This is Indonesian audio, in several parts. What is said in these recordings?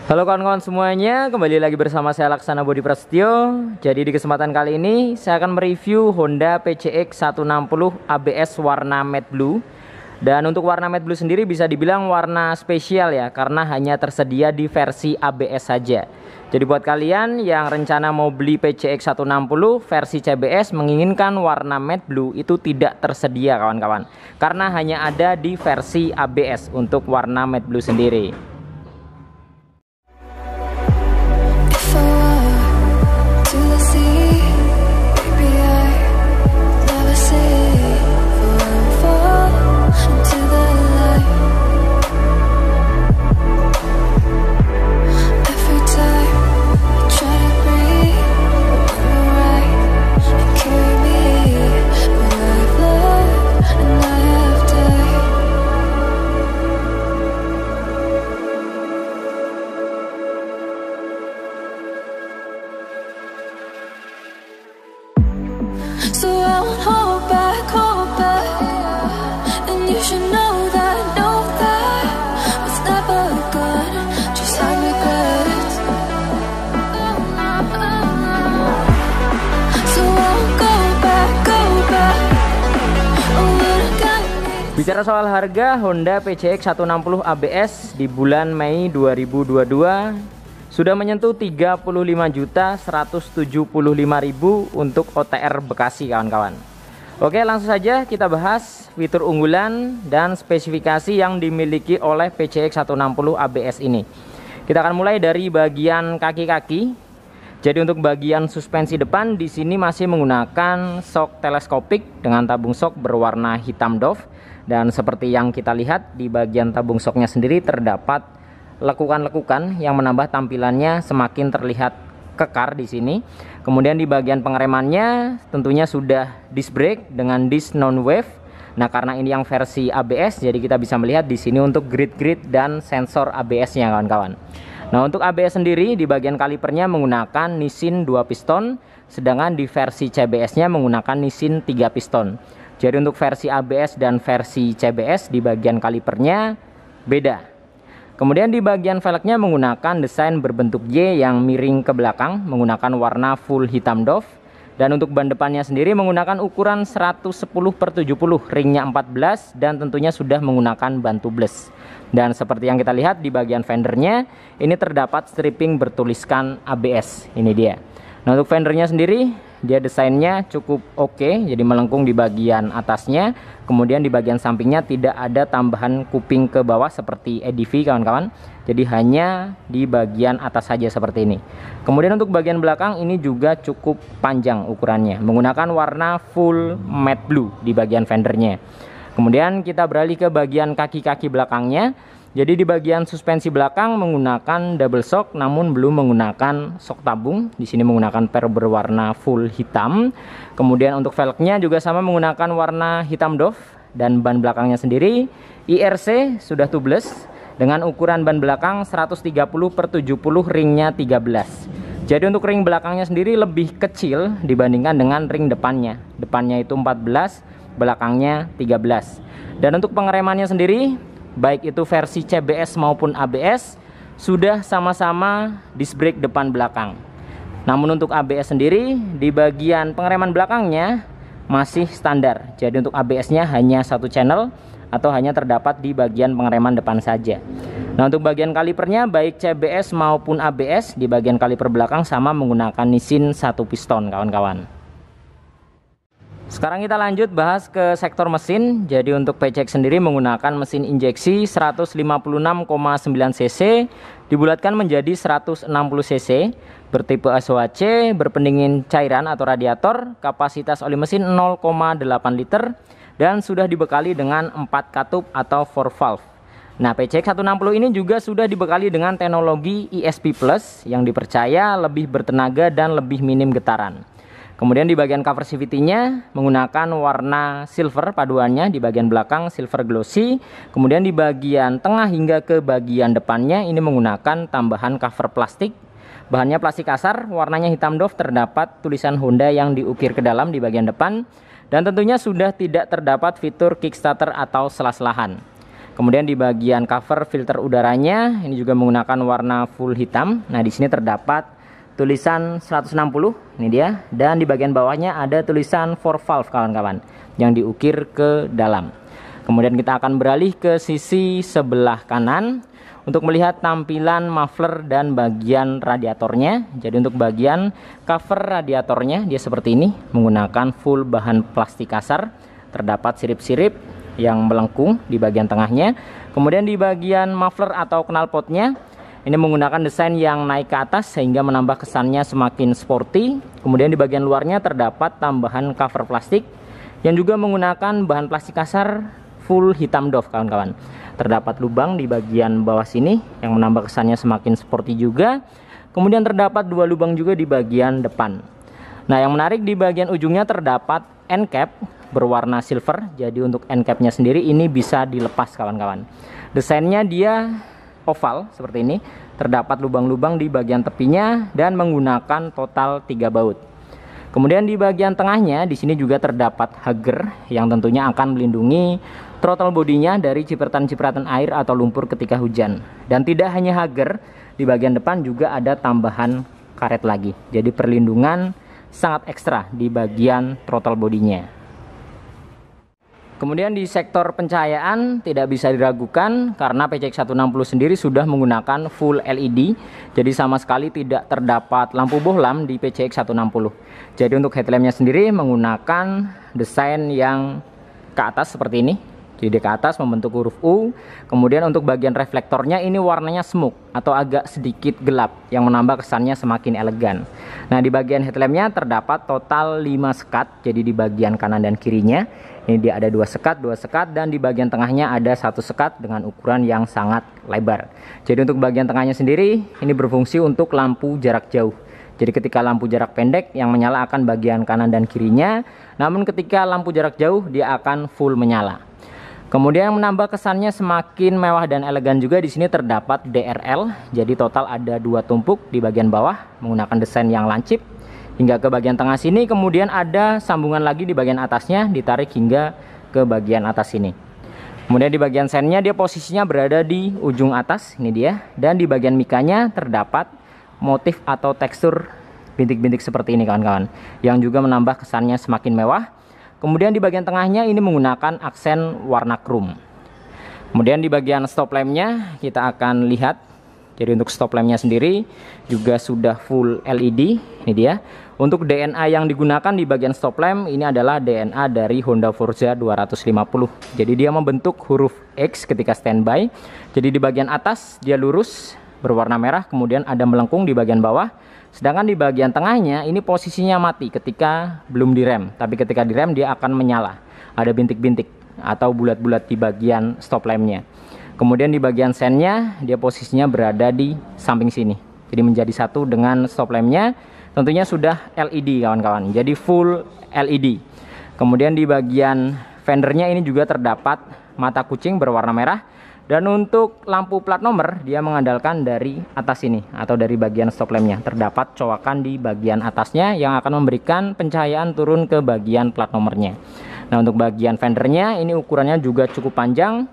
Halo kawan-kawan semuanya, kembali lagi bersama saya Laksana Budi Prasetyo. Jadi di kesempatan kali ini saya akan mereview Honda PCX 160 ABS warna matte blue. Dan untuk warna matte blue sendiri bisa dibilang warna spesial ya, karena hanya tersedia di versi ABS saja. Jadi buat kalian yang rencana mau beli PCX 160 versi CBS menginginkan warna matte blue itu tidak tersedia kawan-kawan, karena hanya ada di versi ABS untuk warna matte blue sendiri. Bicara soal harga, Honda PCX 160 ABS di bulan Mei 2022 sudah menyentuh 35.175.000 untuk OTR Bekasi kawan-kawan. Oke, langsung saja kita bahas fitur unggulan dan spesifikasi yang dimiliki oleh PCX 160 ABS ini. Kita akan mulai dari bagian kaki-kaki. Jadi untuk bagian suspensi depan di sini masih menggunakan shock teleskopik dengan tabung shock berwarna hitam doff. Dan seperti yang kita lihat di bagian tabung shocknya sendiri terdapat lekukan-lekukan yang menambah tampilannya semakin terlihat kekar di sini. Kemudian di bagian pengeremannya tentunya sudah disc brake dengan disc non wave. Nah, karena ini yang versi ABS, jadi kita bisa melihat di sini untuk grid-grid dan sensor ABS-nya kawan-kawan. Nah, untuk ABS sendiri di bagian kalipernya menggunakan Nissin 2 piston, sedangkan di versi CBS-nya menggunakan Nissin 3 piston. Jadi untuk versi ABS dan versi CBS di bagian kalipernya beda. Kemudian di bagian velgnya menggunakan desain berbentuk Y yang miring ke belakang menggunakan warna full hitam doff. Dan untuk ban depannya sendiri menggunakan ukuran 110/70, ringnya 14 dan tentunya sudah menggunakan ban tubeless. Dan seperti yang kita lihat di bagian fendernya ini terdapat stripping bertuliskan ABS. Ini dia. Nah, untuk fendernya sendiri dia desainnya cukup oke, jadi melengkung di bagian atasnya. Kemudian di bagian sampingnya tidak ada tambahan kuping ke bawah seperti EDV kawan-kawan. Jadi hanya di bagian atas saja seperti ini. Kemudian untuk bagian belakang ini juga cukup panjang ukurannya, menggunakan warna full matte blue di bagian fendernya. Kemudian kita beralih ke bagian kaki-kaki belakangnya. Jadi di bagian suspensi belakang menggunakan double shock namun belum menggunakan shock tabung. Di sini menggunakan per berwarna full hitam. Kemudian untuk velgnya juga sama menggunakan warna hitam doff dan ban belakangnya sendiri IRC sudah tubeless dengan ukuran ban belakang 130/70, ringnya 13. Jadi untuk ring belakangnya sendiri lebih kecil dibandingkan dengan ring depannya. Depannya itu 14, belakangnya 13. Dan untuk pengeremannya sendiri baik itu versi CBS maupun ABS sudah sama-sama disc brake depan belakang. Namun untuk ABS sendiri di bagian pengereman belakangnya masih standar. Jadi untuk ABS-nya hanya satu channel atau hanya terdapat di bagian pengereman depan saja. Nah, untuk bagian kalipernya baik CBS maupun ABS di bagian kaliper belakang sama menggunakan Nissin 1 piston kawan-kawan. Sekarang kita lanjut bahas ke sektor mesin. Jadi untuk PCX sendiri menggunakan mesin injeksi 156,9 cc dibulatkan menjadi 160 cc, bertipe SOHC, berpendingin cairan atau radiator, kapasitas oli mesin 0,8 liter dan sudah dibekali dengan 4 katup atau 4 valve. Nah, PCX 160 ini juga sudah dibekali dengan teknologi ESP Plus yang dipercaya lebih bertenaga dan lebih minim getaran. Kemudian di bagian cover CVT-nya menggunakan warna silver paduannya, di bagian belakang silver glossy. Kemudian di bagian tengah hingga ke bagian depannya ini menggunakan tambahan cover plastik. Bahannya plastik kasar, warnanya hitam doff, terdapat tulisan Honda yang diukir ke dalam di bagian depan. Dan tentunya sudah tidak terdapat fitur kickstarter atau sela-selahan. Kemudian di bagian cover filter udaranya ini juga menggunakan warna full hitam. Nah, di sini terdapat tulisan 160, ini dia, dan di bagian bawahnya ada tulisan 4 valve kawan-kawan yang diukir ke dalam. Kemudian kita akan beralih ke sisi sebelah kanan untuk melihat tampilan muffler dan bagian radiatornya. Jadi untuk bagian cover radiatornya dia seperti ini, menggunakan full bahan plastik kasar. Terdapat sirip-sirip yang melengkung di bagian tengahnya. Kemudian di bagian muffler atau knalpotnya ini menggunakan desain yang naik ke atas sehingga menambah kesannya semakin sporty. Kemudian di bagian luarnya terdapat tambahan cover plastik yang juga menggunakan bahan plastik kasar full hitam doff kawan-kawan. Terdapat lubang di bagian bawah sini yang menambah kesannya semakin sporty juga. Kemudian terdapat 2 lubang juga di bagian depan. Nah, yang menarik di bagian ujungnya terdapat end cap berwarna silver. Jadi untuk end capnya sendiri ini bisa dilepas kawan-kawan. Desainnya dia oval seperti ini. Terdapat lubang-lubang di bagian tepinya dan menggunakan total 3 baut. Kemudian di bagian tengahnya di sini juga terdapat hugger yang tentunya akan melindungi throttle bodinya dari cipratan-cipratan air atau lumpur ketika hujan. Dan tidak hanya hugger, di bagian depan juga ada tambahan karet lagi. Jadi perlindungan sangat ekstra di bagian throttle bodinya. Kemudian di sektor pencahayaan tidak bisa diragukan karena PCX 160 sendiri sudah menggunakan full LED. Jadi sama sekali tidak terdapat lampu bohlam di PCX 160. Jadi untuk headlampnya sendiri menggunakan desain yang ke atas seperti ini. Jadi ke atas membentuk huruf U. Kemudian untuk bagian reflektornya ini warnanya smoke atau agak sedikit gelap yang menambah kesannya semakin elegan. Nah, di bagian headlampnya terdapat total 5 sekat. Jadi di bagian kanan dan kirinya ini dia ada 2 sekat, dan di bagian tengahnya ada 1 sekat dengan ukuran yang sangat lebar. Jadi untuk bagian tengahnya sendiri ini berfungsi untuk lampu jarak jauh. Jadi ketika lampu jarak pendek yang menyala akan bagian kanan dan kirinya, namun ketika lampu jarak jauh dia akan full menyala. Kemudian menambah kesannya semakin mewah dan elegan juga di sini terdapat DRL. Jadi total ada 2 tumpuk di bagian bawah menggunakan desain yang lancip hingga ke bagian tengah sini. Kemudian ada sambungan lagi di bagian atasnya ditarik hingga ke bagian atas sini. Kemudian di bagian sennya dia posisinya berada di ujung atas, ini dia. Dan di bagian mikanya terdapat motif atau tekstur bintik-bintik seperti ini kawan-kawan, yang juga menambah kesannya semakin mewah. Kemudian di bagian tengahnya ini menggunakan aksen warna chrome. Kemudian di bagian stop lampnya kita akan lihat. Jadi untuk stop lampnya sendiri juga sudah full LED, ini dia. Untuk DNA yang digunakan di bagian stop lamp ini adalah DNA dari Honda Forza 250. Jadi dia membentuk huruf X ketika standby. Jadi di bagian atas dia lurus berwarna merah, kemudian ada melengkung di bagian bawah. Sedangkan di bagian tengahnya ini posisinya mati ketika belum direm, tapi ketika direm dia akan menyala. Ada bintik-bintik atau bulat-bulat di bagian stop lampnya. Kemudian di bagian sennya dia posisinya berada di samping sini. Jadi menjadi satu dengan stop lampnya. Tentunya sudah LED kawan-kawan. Jadi full LED. Kemudian di bagian fendernya ini juga terdapat mata kucing berwarna merah. Dan untuk lampu plat nomor dia mengandalkan dari atas ini atau dari bagian stop lampnya. Terdapat cowakan di bagian atasnya yang akan memberikan pencahayaan turun ke bagian plat nomornya. Nah, untuk bagian fendernya ini ukurannya juga cukup panjang,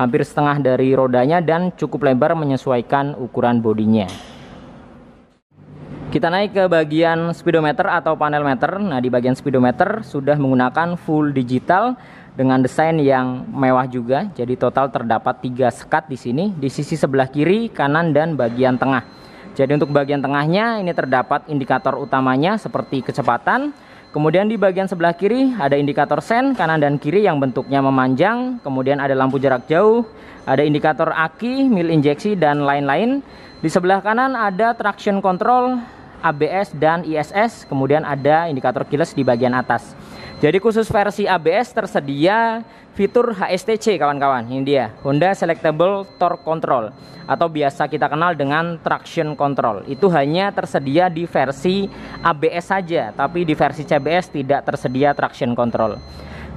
hampir setengah dari rodanya dan cukup lebar menyesuaikan ukuran bodinya. Kita naik ke bagian speedometer atau panel meter. Nah, di bagian speedometer sudah menggunakan full digital dengan desain yang mewah juga. Jadi total terdapat 3 sekat di sini, di sisi sebelah kiri, kanan, dan bagian tengah. Jadi untuk bagian tengahnya ini terdapat indikator utamanya seperti kecepatan. Kemudian di bagian sebelah kiri ada indikator sen kanan dan kiri yang bentuknya memanjang. Kemudian ada lampu jarak jauh, ada indikator aki, mil injeksi, dan lain-lain. Di sebelah kanan ada traction control, ABS, dan ISS. Kemudian ada indikator keyless di bagian atas. Jadi khusus versi ABS tersedia fitur HSTC kawan-kawan. Ini dia, Honda Selectable Torque Control atau biasa kita kenal dengan Traction Control. Itu hanya tersedia di versi ABS saja, tapi di versi CBS tidak tersedia Traction Control.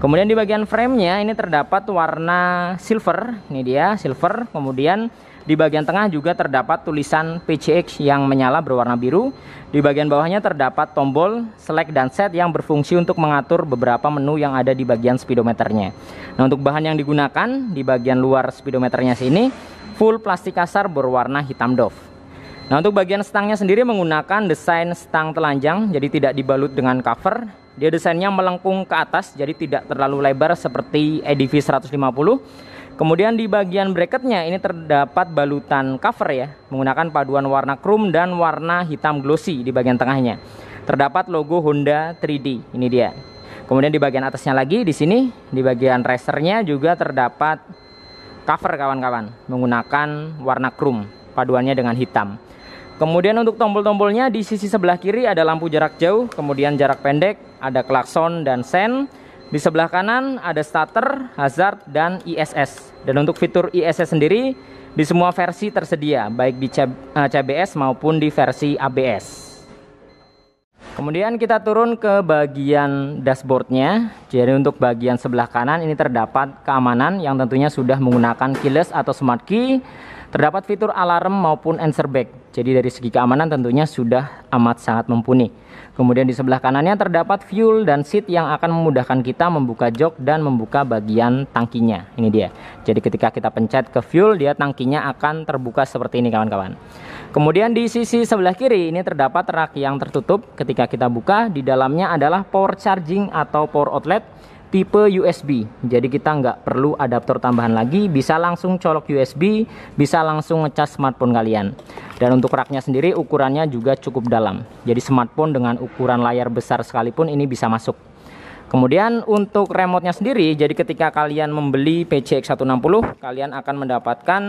Kemudian di bagian framenya ini terdapat warna silver. Ini dia, silver. Kemudian Di bagian tengah juga terdapat tulisan PCX yang menyala berwarna biru. Di bagian bawahnya terdapat tombol select dan set yang berfungsi untuk mengatur beberapa menu yang ada di bagian speedometernya. Nah, untuk bahan yang digunakan di bagian luar speedometernya sini full plastik kasar berwarna hitam doff. Nah, untuk bagian stangnya sendiri menggunakan desain stang telanjang, jadi tidak dibalut dengan cover. Dia desainnya melengkung ke atas, jadi tidak terlalu lebar seperti EDV 150. Kemudian di bagian bracketnya ini terdapat balutan cover ya, menggunakan paduan warna chrome dan warna hitam glossy di bagian tengahnya. Terdapat logo Honda 3D, ini dia. Kemudian di bagian atasnya lagi, di sini di bagian racernya juga terdapat cover kawan-kawan, menggunakan warna chrome, paduannya dengan hitam. Kemudian untuk tombol-tombolnya di sisi sebelah kiri ada lampu jarak jauh, kemudian jarak pendek, ada klakson dan sen. Di sebelah kanan ada starter, hazard, dan ISS. Dan untuk fitur ISS sendiri di semua versi tersedia, baik di CBS maupun di versi ABS. Kemudian kita turun ke bagian dashboardnya. Jadi untuk bagian sebelah kanan ini terdapat keamanan yang tentunya sudah menggunakan keyless atau smart key. Terdapat fitur alarm maupun answer back. Jadi dari segi keamanan tentunya sudah amat sangat mumpuni. Kemudian di sebelah kanannya terdapat fuel dan seat yang akan memudahkan kita membuka jok dan membuka bagian tangkinya. Ini dia. Jadi ketika kita pencet ke fuel, dia tangkinya akan terbuka seperti ini kawan-kawan. Kemudian di sisi sebelah kiri ini terdapat rak yang tertutup. Ketika kita buka, di dalamnya adalah power charging atau power outlet tipe USB. Jadi kita nggak perlu adaptor tambahan lagi, bisa langsung colok USB, bisa langsung ngecas smartphone kalian. Dan untuk raknya sendiri ukurannya juga cukup dalam. Jadi smartphone dengan ukuran layar besar sekalipun ini bisa masuk. Kemudian untuk remote-nya sendiri, jadi ketika kalian membeli PCX 160, kalian akan mendapatkan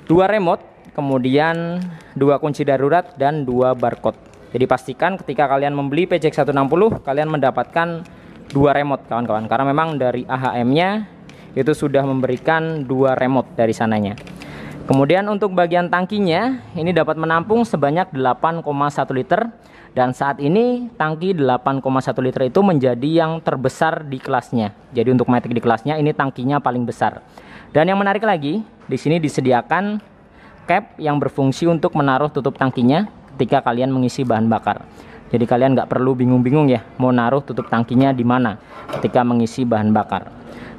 2 remote, kemudian 2 kunci darurat dan 2 barcode. Jadi pastikan ketika kalian membeli PCX 160, kalian mendapatkan 2 remote kawan-kawan, karena memang dari AHM-nya itu sudah memberikan 2 remote dari sananya. Kemudian untuk bagian tangkinya ini dapat menampung sebanyak 8,1 liter, dan saat ini tangki 8,1 liter itu menjadi yang terbesar di kelasnya. Jadi untuk Matic di kelasnya ini tangkinya paling besar. Dan yang menarik lagi, di sini disediakan cap yang berfungsi untuk menaruh tutup tangkinya ketika kalian mengisi bahan bakar. Jadi kalian nggak perlu bingung-bingung ya mau naruh tutup tangkinya di mana ketika mengisi bahan bakar.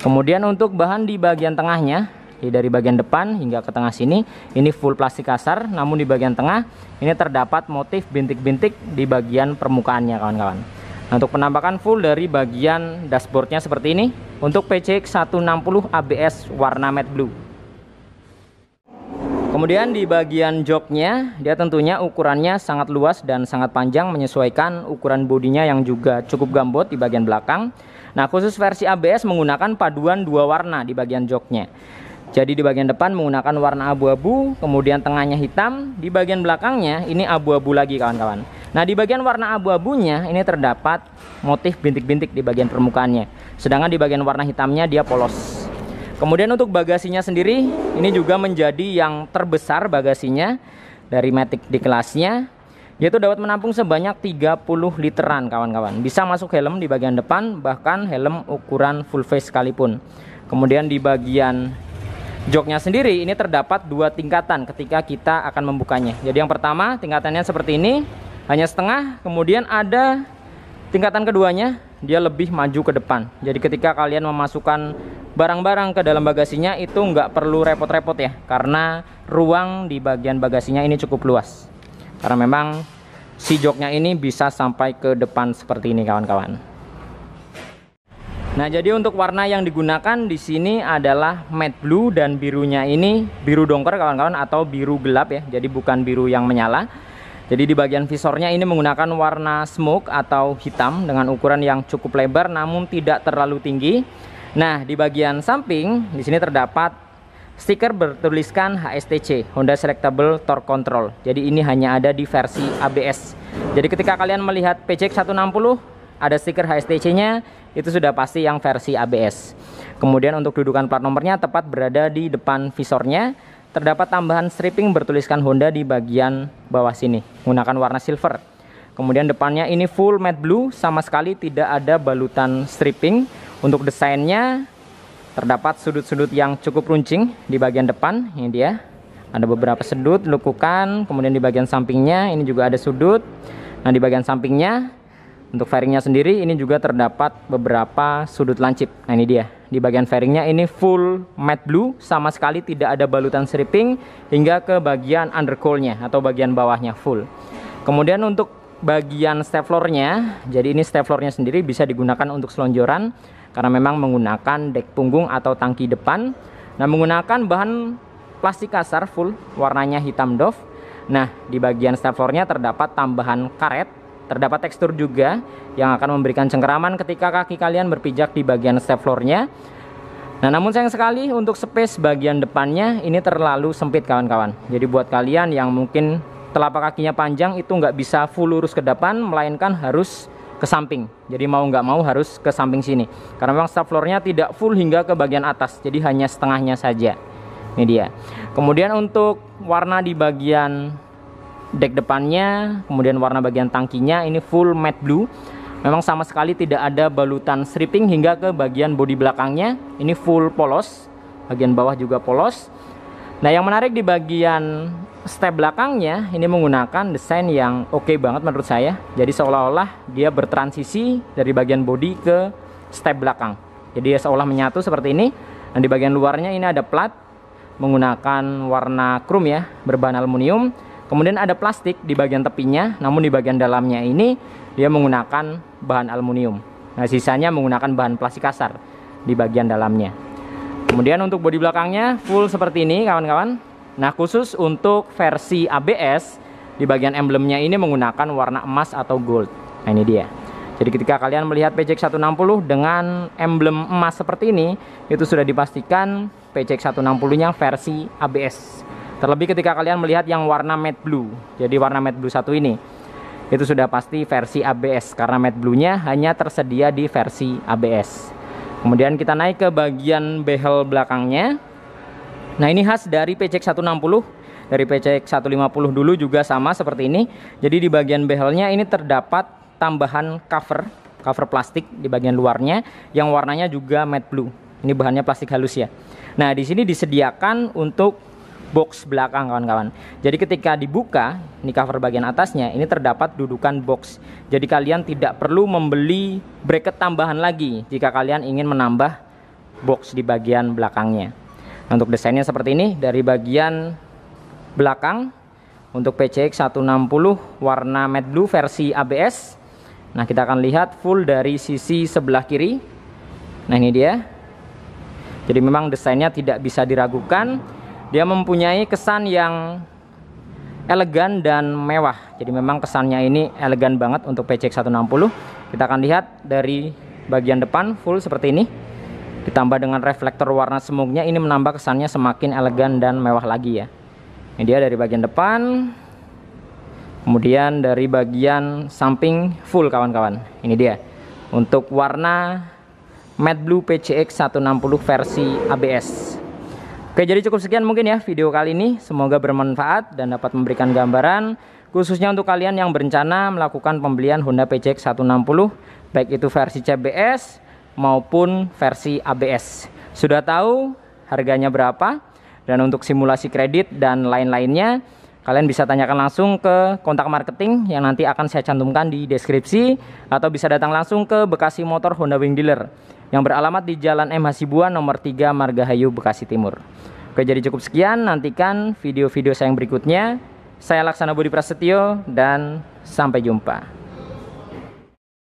Kemudian untuk bahan di bagian tengahnya, dari bagian depan hingga ke tengah sini ini full plastik kasar, namun di bagian tengah ini terdapat motif bintik-bintik di bagian permukaannya kawan-kawan. Nah, untuk penampakan full dari bagian dashboardnya seperti ini untuk PCX 160 ABS warna matte blue. Kemudian di bagian joknya, dia tentunya ukurannya sangat luas dan sangat panjang menyesuaikan ukuran bodinya yang juga cukup gambot di bagian belakang. Nah, khusus versi ABS menggunakan paduan 2 warna di bagian joknya. Jadi di bagian depan menggunakan warna abu-abu, kemudian tengahnya hitam, di bagian belakangnya ini abu-abu lagi kawan-kawan. Nah, di bagian warna abu-abunya ini terdapat motif bintik-bintik di bagian permukaannya. Sedangkan di bagian warna hitamnya dia polos. Kemudian untuk bagasinya sendiri ini juga menjadi yang terbesar bagasinya dari Matic di kelasnya, yaitu dapat menampung sebanyak 30 literan kawan-kawan. Bisa masuk helm di bagian depan, bahkan helm ukuran full face sekalipun. Kemudian di bagian joknya sendiri ini terdapat 2 tingkatan ketika kita akan membukanya. Jadi yang pertama tingkatannya seperti ini, hanya setengah. Kemudian ada tingkatan keduanya, dia lebih maju ke depan. Jadi ketika kalian memasukkan barang-barang ke dalam bagasinya itu nggak perlu repot-repot ya, karena ruang di bagian bagasinya ini cukup luas. Karena memang si joknya ini bisa sampai ke depan seperti ini kawan-kawan. Nah, jadi untuk warna yang digunakan di sini adalah matte blue dan birunya ini biru dongker kawan-kawan atau biru gelap ya. Jadi bukan biru yang menyala. Jadi di bagian visornya ini menggunakan warna smoke atau hitam dengan ukuran yang cukup lebar namun tidak terlalu tinggi. Nah, di bagian samping di sini terdapat stiker bertuliskan HSTC, Honda Selectable Torque Control. Jadi ini hanya ada di versi ABS. Jadi ketika kalian melihat PCX 160 ada stiker HSTC-nya, itu sudah pasti yang versi ABS. Kemudian untuk dudukan plat nomornya tepat berada di depan visornya. Terdapat tambahan stripping bertuliskan Honda di bagian bawah sini menggunakan warna silver. Kemudian depannya ini full matte blue, sama sekali tidak ada balutan stripping. Untuk desainnya terdapat sudut-sudut yang cukup runcing di bagian depan, ini dia. Ada beberapa sudut lekukan, kemudian di bagian sampingnya ini juga ada sudut. Nah, di bagian sampingnya untuk fairingnya sendiri ini juga terdapat beberapa sudut lancip. Nah, ini dia. Di bagian fairingnya ini full matte blue, sama sekali tidak ada balutan stripping hingga ke bagian undercoil-nya atau bagian bawahnya full. Kemudian untuk bagian step floor-nya, jadi ini step floor-nya sendiri bisa digunakan untuk selonjoran karena memang menggunakan dek punggung atau tangki depan. Nah, menggunakan bahan plastik kasar full, warnanya hitam doff. Nah, di bagian step floor-nya terdapat tambahan karet. Terdapat tekstur juga yang akan memberikan cengkeraman ketika kaki kalian berpijak di bagian step floor-nya. Nah, namun sayang sekali untuk space bagian depannya ini terlalu sempit kawan-kawan. Jadi buat kalian yang mungkin telapak kakinya panjang itu nggak bisa full lurus ke depan, melainkan harus ke samping. Jadi mau nggak mau harus ke samping sini. Karena memang step floor-nya tidak full hingga ke bagian atas, jadi hanya setengahnya saja. Ini dia. Kemudian untuk warna di bagian dek depannya, kemudian warna bagian tangkinya ini full matte blue. Memang sama sekali tidak ada balutan stripping hingga ke bagian bodi belakangnya. Ini full polos, bagian bawah juga polos. Nah, yang menarik di bagian step belakangnya ini menggunakan desain yang oke banget menurut saya. Jadi seolah-olah dia bertransisi dari bagian bodi ke step belakang. Jadi seolah menyatu seperti ini. Dan di bagian luarnya ini ada plat menggunakan warna chrome ya, berbahan aluminium. Kemudian ada plastik di bagian tepinya, namun di bagian dalamnya ini dia menggunakan bahan aluminium. Nah, sisanya menggunakan bahan plastik kasar di bagian dalamnya. Kemudian untuk bodi belakangnya full seperti ini kawan-kawan. Nah, khusus untuk versi ABS di bagian emblemnya ini menggunakan warna emas atau gold. Nah, ini dia. Jadi ketika kalian melihat PCX 160 dengan emblem emas seperti ini, itu sudah dipastikan PCX 160-nya versi ABS. Terlebih ketika kalian melihat yang warna matte blue, jadi warna matte blue satu ini, itu sudah pasti versi ABS karena matte blue-nya hanya tersedia di versi ABS. Kemudian kita naik ke bagian behel belakangnya. Nah, ini khas dari PCX 160. Dari PCX 150 dulu juga sama seperti ini. Jadi di bagian behelnya ini terdapat tambahan cover plastik di bagian luarnya yang warnanya juga matte blue. Ini bahannya plastik halus ya. Nah, di sini disediakan untuk box belakang kawan-kawan. Jadi ketika dibuka, ini cover bagian atasnya, ini terdapat dudukan box. Jadi kalian tidak perlu membeli bracket tambahan lagi jika kalian ingin menambah box di bagian belakangnya. Nah, untuk desainnya seperti ini dari bagian belakang untuk PCX 160 warna matte blue versi ABS. Nah, kita akan lihat full dari sisi sebelah kiri. Nah, ini dia. Jadi memang desainnya tidak bisa diragukan. Dia mempunyai kesan yang elegan dan mewah. Jadi memang kesannya ini elegan banget untuk PCX 160. Kita akan lihat dari bagian depan full seperti ini. Ditambah dengan reflektor warna smoke-nya, ini menambah kesannya semakin elegan dan mewah lagi ya. Ini dia dari bagian depan. Kemudian dari bagian samping full kawan-kawan. Ini dia. Untuk warna matte blue PCX 160 versi ABS. Oke, jadi cukup sekian mungkin ya video kali ini. Semoga bermanfaat dan dapat memberikan gambaran khususnya untuk kalian yang berencana melakukan pembelian Honda PCX 160 baik itu versi CBS maupun versi ABS. Sudah tahu harganya berapa dan untuk simulasi kredit dan lain-lainnya kalian bisa tanyakan langsung ke kontak marketing yang nanti akan saya cantumkan di deskripsi, atau bisa datang langsung ke Bekasi Motor Honda Wing Dealer yang beralamat di Jalan M. Hasibuan nomor 3 Margahayu, Bekasi Timur. Oke, jadi cukup sekian. Nantikan video-video saya yang berikutnya. Saya Laksana Budi Prasetyo dan sampai jumpa.